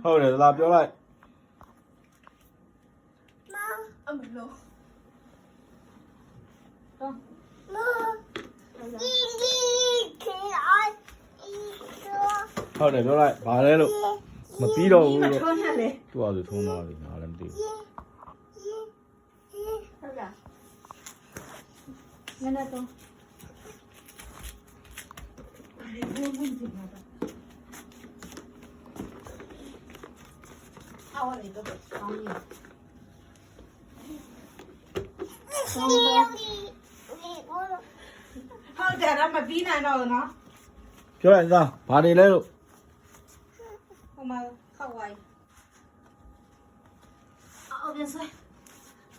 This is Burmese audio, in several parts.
ဟုတ်တယ်လာပြောလိုက် အမလို့ ဟုတ်တယ်ပြောလိုက်ဘာလဲလို့မပြီးတော့ဘူးလို့ ထုံးရလေ သူ့ဟာသူထုံးတော့လေငါလည်းမသိဘူး ဟုတ်လားငါတော့အော်လေတော့ကောင်းပြီဟုတ်တယ်တော့မပြီးနိုင်တော့ဘူးနော် ပြောလိုက်သားဘာနေလဲလို့ ဟိုမှာခောက်ဝိုင်းအော်ပြန်ဆွဲ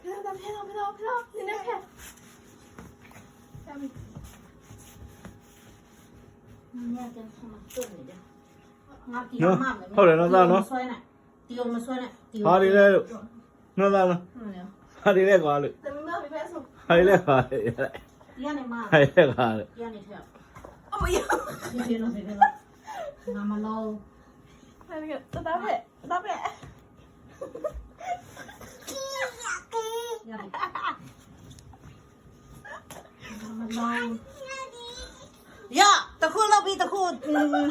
ဖျက်တော့နည်းနည်းဖျက်ဆမ်းငါပြန်ဆမ်းမတွတ်နေတယ်ငါတီမမလည်းဆွဲနေတီယိုမဆွဲနဲ့တီယို ဘာနေလဲလို့နော်သားနော် ဟုတ်တယ် ဘာနေလဲကွာလို့ တမမပြပဲဆို ဘာနေလဲကွာလို့ ဒီကနေမှ ဘာနေလဲကွာလို့ ဒီကနေထက်အမရဒီလိုပဲငါမလို့အဲ့ဒါတော့ပဲတော့ပဲရတခုလောက်ပြီးတခု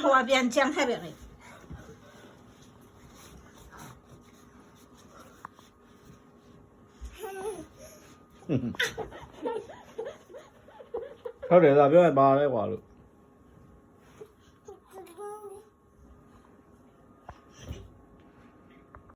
ဟိုပြန်ကြမ်းထက်ပဲလေ ဟုတ်တယ်သားပြောလိုက်ဘာလဲကွာလို့